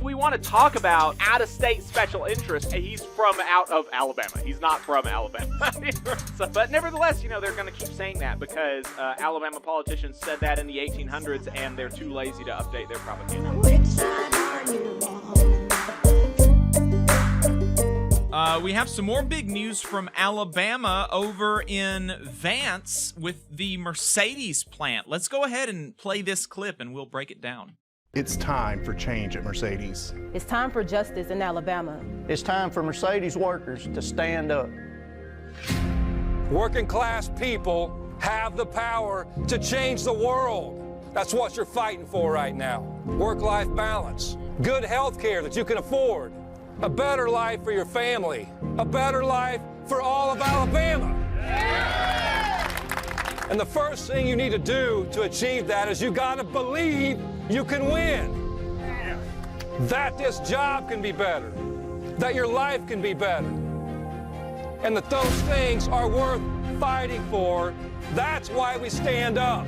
we want to talk about out-of-state special interest, he's from out of Alabama. He's not from Alabama. So, but nevertheless, you know, they're going to keep saying that because Alabama politicians said that in the 1800s, and they're too lazy to update their propaganda. Which side are you on? We have some more big news from Alabama over in Vance with the Mercedes plant. Let's go ahead and play this clip and we'll break it down. It's time for change at Mercedes. It's time for justice in Alabama. It's time for Mercedes workers to stand up. Working class people have the power to change the world. That's what you're fighting for right now. Work-life balance, good health care that you can afford, a better life for your family, a better life for all of Alabama. And the first thing you need to do to achieve that is you gotta believe you can win. That this job can be better, that your life can be better, and that those things are worth fighting for. That's why we stand up.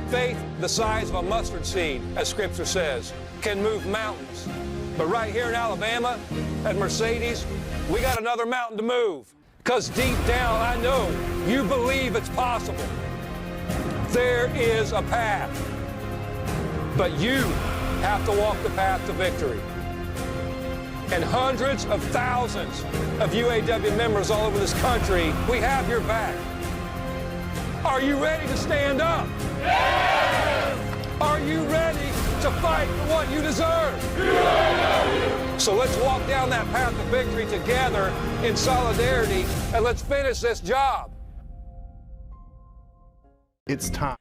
Faith the size of a mustard seed, as Scripture says, can move mountains. But right here in Alabama, at Mercedes, we got another mountain to move. Because deep down, I know you believe it's possible. There is a path. But you have to walk the path to victory. And hundreds of thousands of UAW members all over this country, we have your back. Are you ready to stand up? Yes! Are you ready to fight for what you deserve? So let's walk down that path to victory together in solidarity, and let's finish this job. It's time.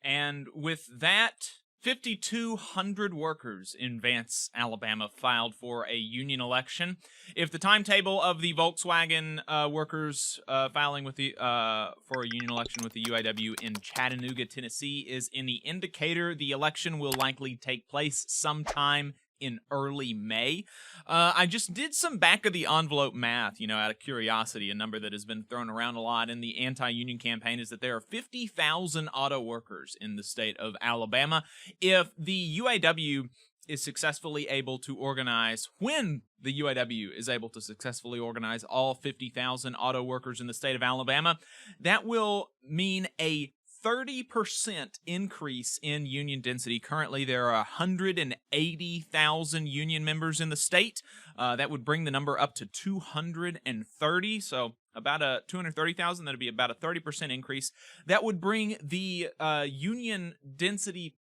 And with that, 5,200 workers in Vance, Alabama filed for a union election. If the timetable of the Volkswagen workers filing with the for a union election with the UAW in Chattanooga, Tennessee is any indicator, the election will likely take place sometime in early May. I just did some back-of-the-envelope math, you know, out of curiosity. A number that has been thrown around a lot in the anti-union campaign is that there are 50,000 auto workers in the state of Alabama. If the UAW is successfully able to organize, when the UAW is able to successfully organize all 50,000 auto workers in the state of Alabama, that will mean a 30% increase in union density. Currently, there are 180,000 union members in the state. That would bring the number up to 230. So about a 230,000. That'd be about a 30% increase. That would bring the union density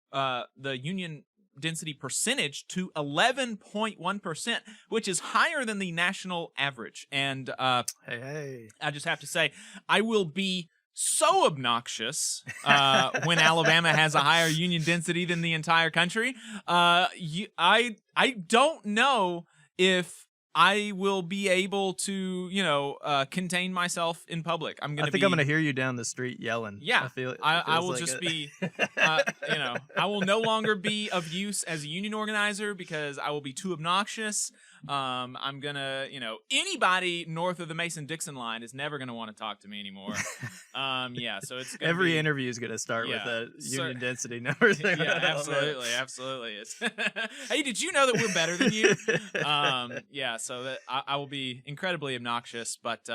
percentage to 11.1%, which is higher than the national average. And hey, I just have to say, I will be so obnoxious when Alabama has a higher union density than the entire country. I don't know if I will be able to, you know, contain myself in public. I think I'm gonna hear you down the street yelling. Yeah, I feel it. I will just be, you know, I will no longer be of use as a union organizer because I will be too obnoxious. I'm gonna, you know, anybody north of the Mason-Dixon line is never gonna want to talk to me anymore. Yeah, so it's gonna every interview is gonna start with a union density number. Yeah, absolutely. It's hey, did you know that we're better than you? Yeah, so that I will be incredibly obnoxious, but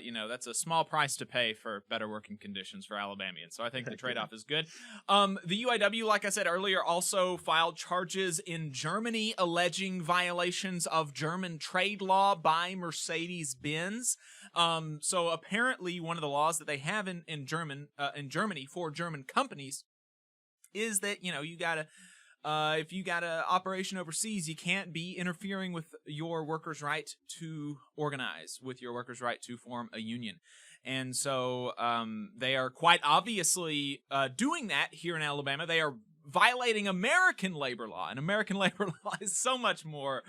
you know, that's a small price to pay for better working conditions for Alabamians. So I think the trade-off is good. The UAW, like I said earlier, also filed charges in Germany alleging violations of German trade law by Mercedes-Benz. So apparently one of the laws that they have in Germany for German companies is that, you know, you gotta if you got an operation overseas, you can't be interfering with your workers' right to organize, with your workers' right to form a union. And so they are quite obviously doing that here in Alabama. They are violating American labor law, and American labor law is so much more,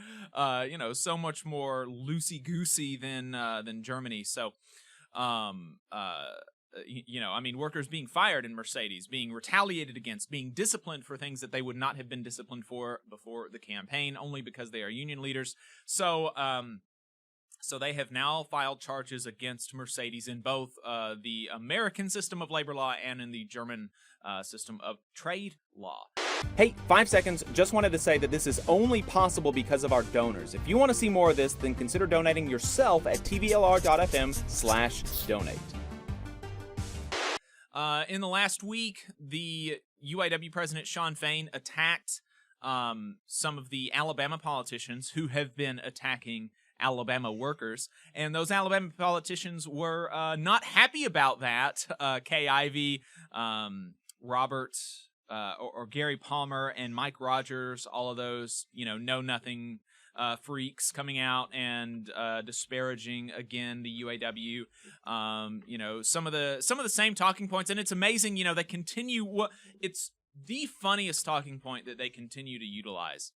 you know, so much more loosey-goosey than Germany. So, you know, I mean, workers being fired in Mercedes, being retaliated against, being disciplined for things that they would not have been disciplined for before the campaign, only because they are union leaders. So, so they have now filed charges against Mercedes in both the American system of labor law and in the German system of trade law. Hey, 5 seconds. Just wanted to say that this is only possible because of our donors. If you want to see more of this, then consider donating yourself at tvlr.fm/donate. In the last week, the UAW president Shawn Fain attacked some of the Alabama politicians who have been attacking Alabama workers, and those Alabama politicians were not happy about that. Kay Ivey, Robert, or Gary Palmer, and Mike Rogers, all of those, know-nothing freaks coming out and disparaging again the UAW. Some of the same talking points, and it's amazing. They continue. It's the funniest talking point that they continue to utilize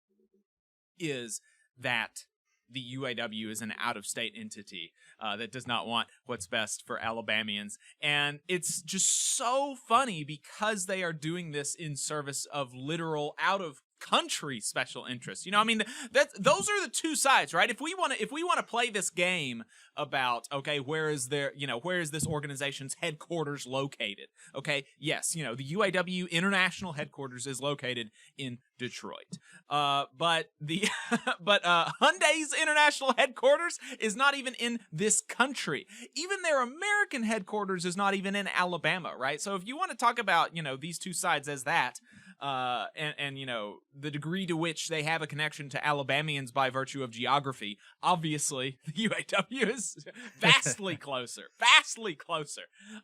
is that the UAW is an out-of-state entity that does not want what's best for Alabamians. And it's just so funny because they are doing this in service of literal out-of-country special interests. Those are the two sides, right? If we want to play this game about, okay, where is this organization's headquarters located? Okay, yes, the UAW international headquarters is located in Detroit. But Hyundai's international headquarters is not even in this country. Even their American headquarters is not even in Alabama, right? So if you want to talk about, these two sides as that, and the degree to which they have a connection to Alabamians by virtue of geography, obviously the UAW is vastly closer.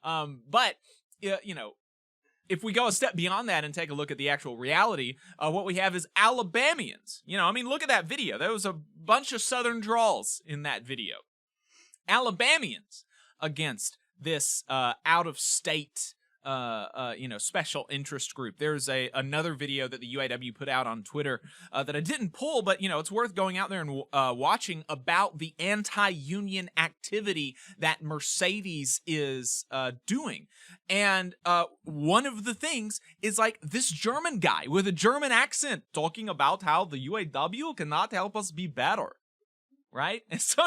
But if we go a step beyond that and take a look at the actual reality, what we have is Alabamians. Look at that video. There was a bunch of Southern drawls in that video. Alabamians against this out-of-state special interest group. There's another video that the UAW put out on Twitter that I didn't pull, but it's worth going out there and watching about the anti-union activity that Mercedes is doing. And one of the things is like this German guy with a German accent talking about how the UAW cannot help us be better. Right? And so,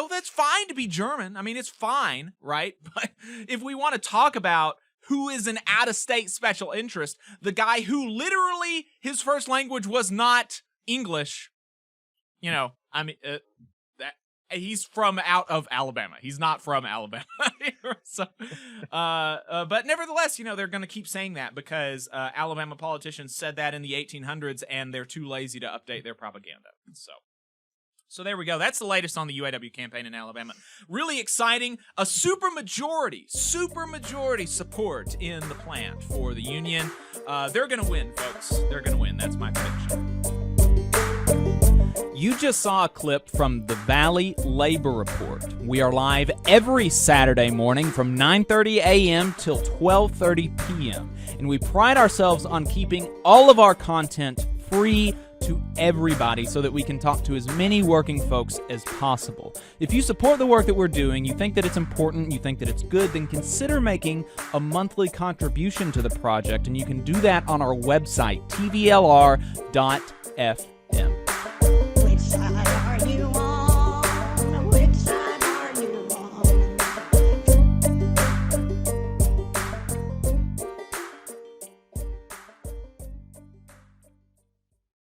that's fine to be German. It's fine, right? But if we want to talk about who is an out-of-state special interest, the guy who literally his first language was not English, he's from out of Alabama. He's not from Alabama. So, but nevertheless, they're going to keep saying that because Alabama politicians said that in the 1800s, and they're too lazy to update their propaganda. So there we go. That's the latest on the UAW campaign in Alabama. Really exciting. A supermajority support in the plant for the union. They're going to win, folks. They're going to win. That's my prediction. You just saw a clip from the Valley Labor Report. We are live every Saturday morning from 9:30 a.m. till 12:30 p.m. And we pride ourselves on keeping all of our content free to everybody so that we can talk to as many working folks as possible. If you support the work that we're doing, you think that it's important, you think that it's good, then consider making a monthly contribution to the project, and you can do that on our website, tvlr.fm.